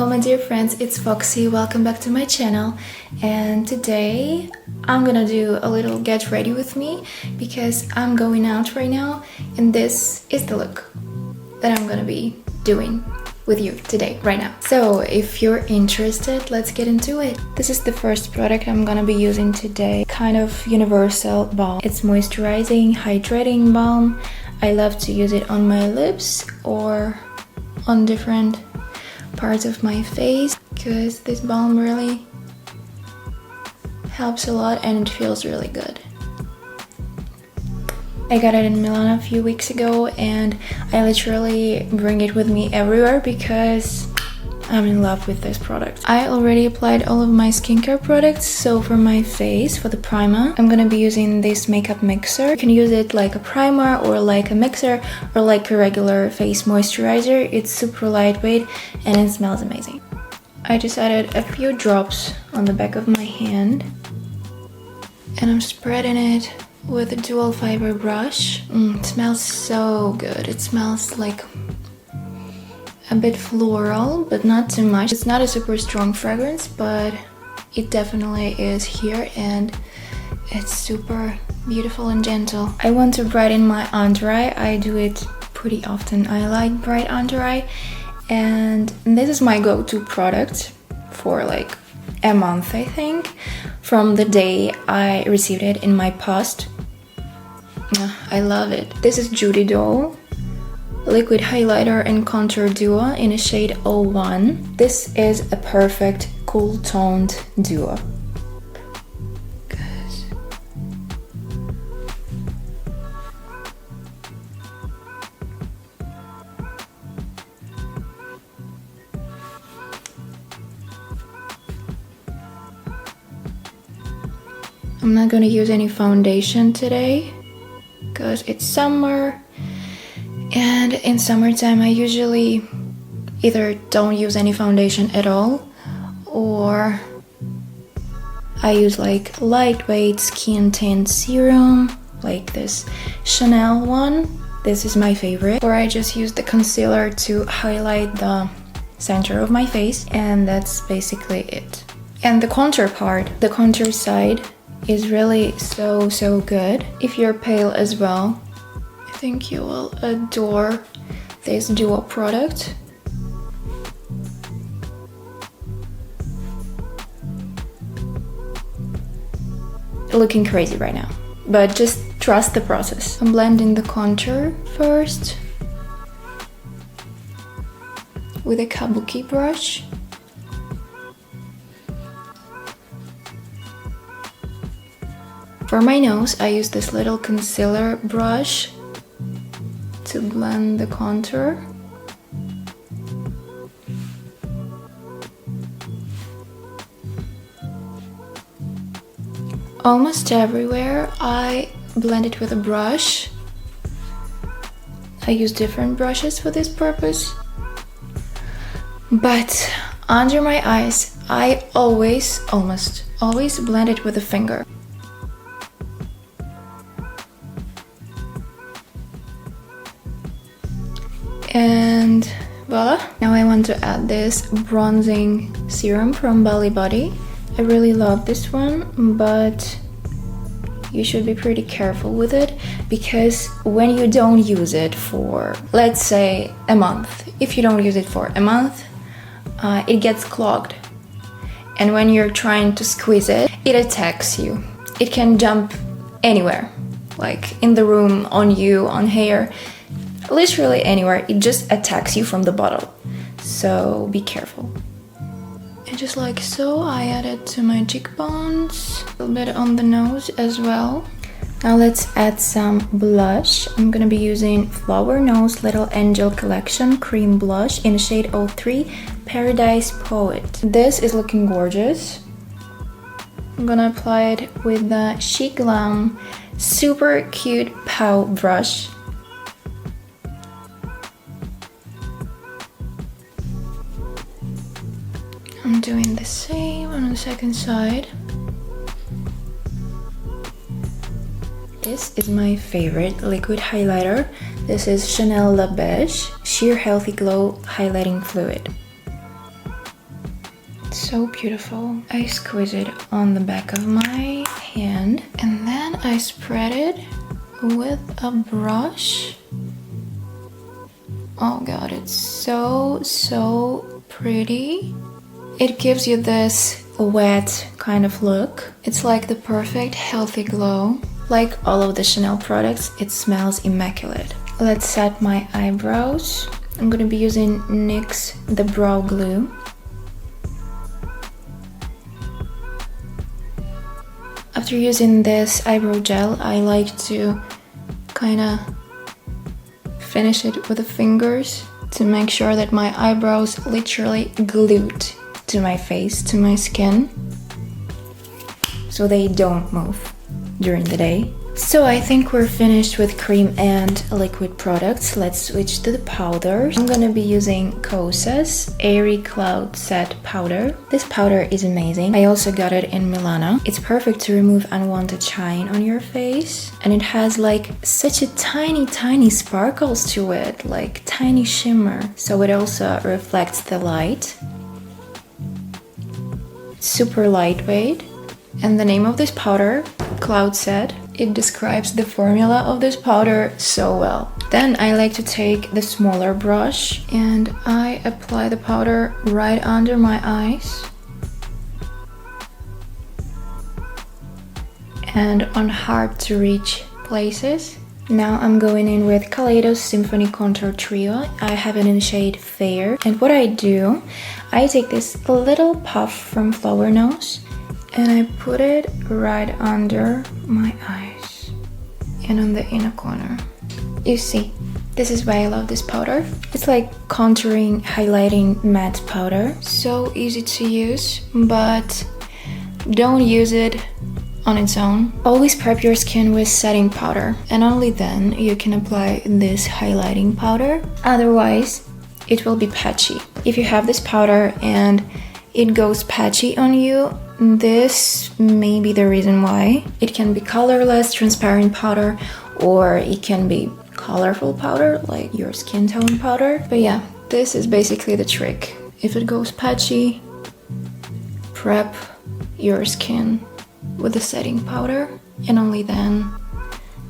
Hello my dear friends, it's Foxy, welcome back to my channel. And today I'm gonna do a little get ready with me because I'm going out right now and this is the look that I'm gonna be doing with you today, right now. So if you're interested, let's get into it. This is the first product I'm gonna be using today, kind of universal balm. It's moisturizing, hydrating balm. I love to use it on my lips or on different parts of my face because this balm really helps a lot and it feels really good. I got it in Milan a few weeks ago and I literally bring it with me everywhere because I'm in love with this product. I already applied all of my skincare products, so for my face, for the primer, I'm gonna be using this makeup mixer. You can use it like a primer or like a mixer or like a regular face moisturizer. It's super lightweight and it smells amazing. I just added a few drops on the back of my hand and I'm spreading it with a dual fiber brush. It smells so good. It smells like a bit floral, but not too much. It's not a super strong fragrance, but it definitely is here and it's super beautiful and gentle. I want to brighten my under eye. I do it pretty often. I like bright under eye and this is my go-to product for like a month, I think, from the day I received it in my post. I love it. This is Judy Doll liquid highlighter and contour duo in a shade 01. This is a perfect cool toned duo. I'm not gonna use any foundation today because it's summer. And in summertime, I usually either don't use any foundation at all or I use like lightweight skin tint serum, like this Chanel one. This is my favorite. Or I just use the concealer to highlight the center of my face and that's basically it. And the contour part, the contour side is really so good. If you're pale as well, I think you will adore this duo product. Looking crazy right now, but just trust the process. I'm blending the contour first with a kabuki brush. For my nose, I use this little concealer brush to blend the contour. Almost everywhere I blend it with a brush. I use different brushes for this purpose. But under my eyes, I almost always blend it with a finger. And voila! Now I want to add this bronzing serum from Belly Body. I really love this one, but you should be pretty careful with it because when you don't use it for, let's say, a month, if you don't use it for a month, it gets clogged. And when you're trying to squeeze it, it attacks you. It can jump anywhere, like in the room, on you, on hair. Literally anywhere, it just attacks you from the bottle, so be careful. And just like so, I add it to my cheekbones, a little bit on the nose as well. Now let's add some blush. I'm gonna be using Flower Nose Little Angel Collection Cream Blush in shade 03 Paradise Poet. This is looking gorgeous. I'm gonna apply it with the Chic Glam super cute Pow brush. I'm doing the same on the second side. This is my favorite liquid highlighter. This is Chanel La Beige Sheer Healthy Glow Highlighting Fluid. So beautiful. I squeeze it on the back of my hand and then I spread it with a brush. Oh god, it's so pretty. It gives you this wet kind of look. It's like the perfect healthy glow. Like all of the Chanel products, it smells immaculate. Let's set my eyebrows. I'm gonna be using NYX the brow glue. After using this eyebrow gel, I like to kind of finish it with the fingers to make sure that my eyebrows literally glued to my face, to my skin, so they don't move during the day. So I think we're finished with cream and liquid products. Let's switch to the powders. I'm gonna be using Kosas Airy Cloud Set Powder. This powder is amazing. I also got it in Milano. It's perfect to remove unwanted shine on your face. And it has like such a tiny sparkles to it, like tiny shimmer. So it also reflects the light. Super lightweight. And the name of this powder, Cloud Set, it describes the formula of this powder so well. Then I like to take the smaller brush and I apply the powder right under my eyes and on hard to reach places. Now I'm going in with Kaleidos Symphony Contour Trio. I have it in the shade Fair. And what I do, I take this little puff from Flower Nose and I put it right under my eyes and on the inner corner. You see, this is why I love this powder. It's like contouring, highlighting matte powder. So easy to use, but don't use it on its own. Always prep your skin with setting powder and only then you can apply this highlighting powder. Otherwise, it will be patchy. If you have this powder and it goes patchy on you, this may be the reason why. It can be colorless, transparent powder, or it can be colorful powder, like your skin tone powder. But yeah, this is basically the trick. If it goes patchy, prep your skin with the setting powder, and only then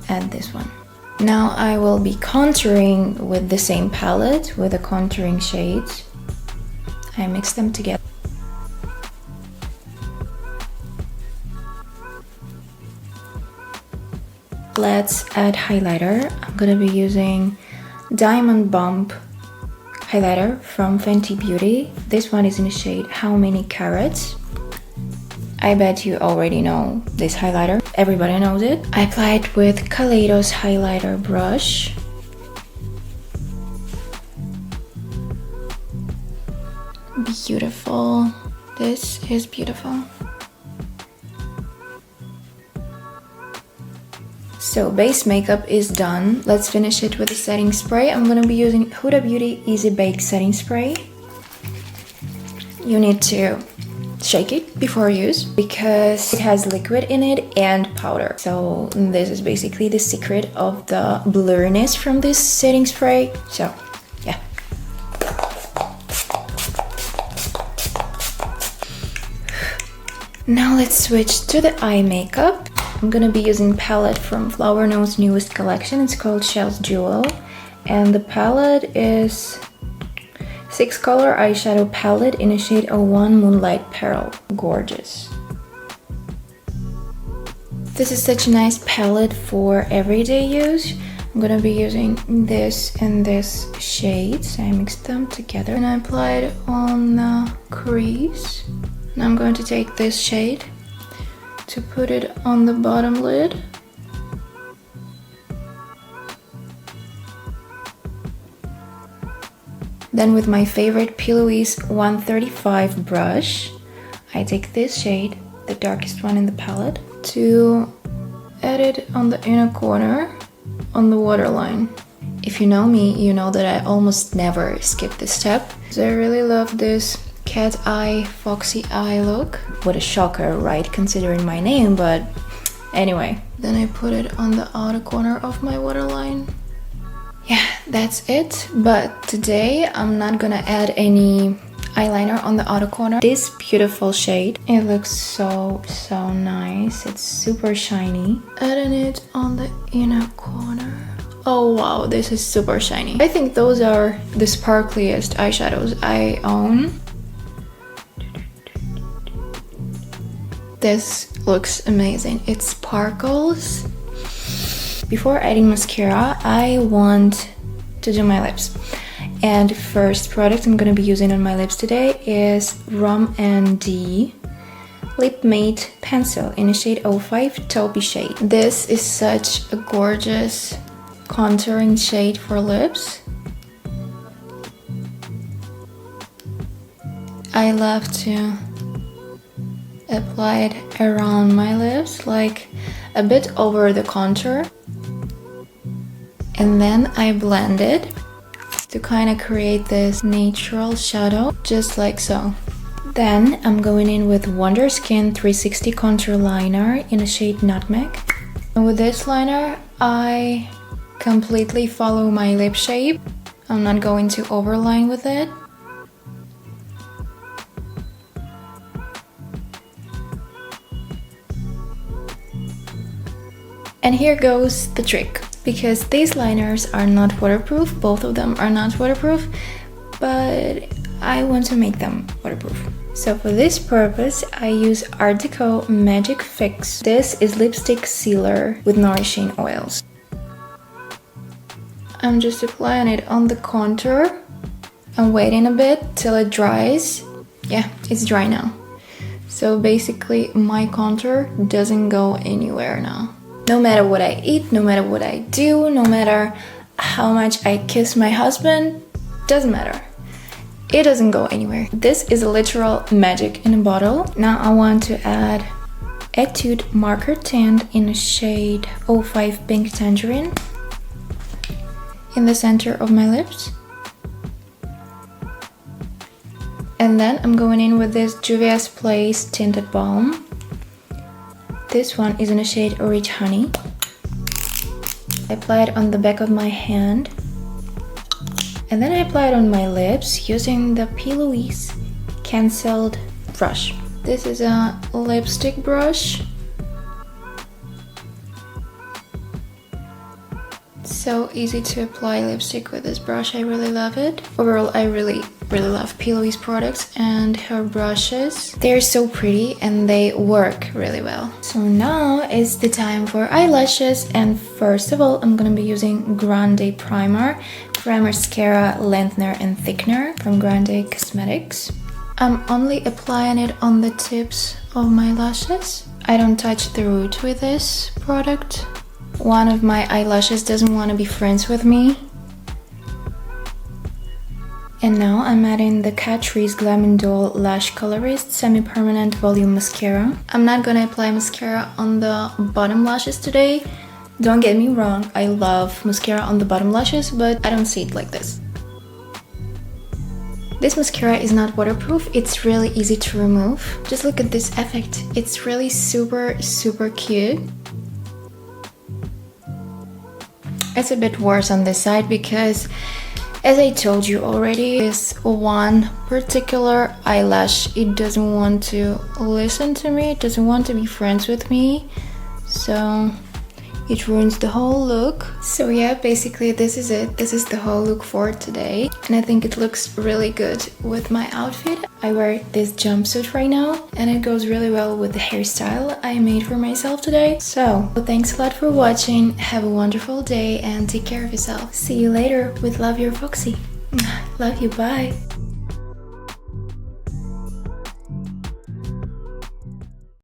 add this one. Now I will be contouring with the same palette, with the contouring shades. I mix them together. Let's add highlighter. I'm gonna be using Diamond Bump highlighter from Fenty Beauty. This one is in the shade How Many Carats. I bet you already know this highlighter. Everybody knows it. I apply it with Kaleidos highlighter brush. Beautiful. This is beautiful. So base makeup is done. Let's finish it with a setting spray. I'm gonna be using Huda Beauty Easy Bake Setting Spray. You need to shake it before use because it has liquid in it and powder. So this is basically the secret of the blurriness from this setting spray. So yeah. Now let's switch to the eye makeup. I'm gonna be using palette from Flower Nose newest collection. It's called Shell's Jewel. And the palette is 6-color eyeshadow palette in a shade 01 Moonlight Pearl. Gorgeous. This is such a nice palette for everyday use. I'm gonna be using this and this shades. I mixed them together and I applied it on the crease. Now I'm going to take this shade to put it on the bottom lid. Then with my favorite P. Louise 135 brush, I take this shade, the darkest one in the palette, to add it on the inner corner on the waterline. If you know me, you know that I almost never skip this step. So I really love this cat eye, foxy eye look. What a shocker, right? Considering my name, but anyway. Then I put it on the outer corner of my waterline. Yeah, that's it. But today I'm not gonna add any eyeliner on the outer corner. This beautiful shade. It looks so nice. It's super shiny. Adding it on the inner corner. Oh wow, this is super shiny. I think those are the sparkliest eyeshadows I own. This looks amazing. It sparkles. Before adding mascara, I want to do my lips. And first product I'm gonna be using on my lips today is Rum & D Lip Matte Pencil in a shade 05 Taupey shade. This is such a gorgeous contouring shade for lips. I love to apply it around my lips, like a bit over the contour. And then I blend it to kind of create this natural shadow, just like so. Then I'm going in with Wonder Skin 360 Contour Liner in a shade Nutmeg. And with this liner, I completely follow my lip shape. I'm not going to overline with it. And here goes the trick. Because these liners are not waterproof, both of them are not waterproof, but I want to make them waterproof. So for this purpose, I use Art Deco Magic Fix. This is lipstick sealer with nourishing oils. I'm just applying it on the contour. I'm waiting a bit till it dries. Yeah, it's dry now. So basically my contour doesn't go anywhere now. No matter what I eat, no matter what I do, no matter how much I kiss my husband, doesn't matter. It doesn't go anywhere. This is a literal magic in a bottle. Now I want to add Etude Marker Tint in a shade 05 Pink Tangerine in the center of my lips. And then I'm going in with this Juvia's Place Tinted Balm. This one is in a shade Orange Honey. I apply it on the back of my hand. And then I apply it on my lips using the P. Louise Cancelled brush. This is a lipstick brush. So easy to apply lipstick with this brush. I really love it. Overall, I really love P. Louise products and her brushes. They're so pretty and they work really well. So now is the time for eyelashes, and first of all, I'm gonna be using Grande Primer Mascara, Lengthener and Thickener from Grande Cosmetics. I'm only applying it on the tips of my lashes. I don't touch the root with this product. One of my eyelashes doesn't want to be friends with me. And now I'm adding the Catrice Glam & Doll Lash Colorist Semi-Permanent Volume Mascara. I'm not gonna apply mascara on the bottom lashes today. Don't get me wrong, I love mascara on the bottom lashes, but I don't see it like this. This mascara is not waterproof, it's really easy to remove. Just look at this effect, it's really super cute. It's a bit worse on this side because, as I told you already, this one particular eyelash, it doesn't want to listen to me, it doesn't want to be friends with me, so it ruins the whole look. So yeah, basically this is it. This is the whole look for today, and I think it looks really good with my outfit. I wear this jumpsuit right now and it goes really well with the hairstyle I made for myself today. So thanks a lot for watching, have a wonderful day and take care of yourself. See you later with Love, Your Foxy. Love you, bye.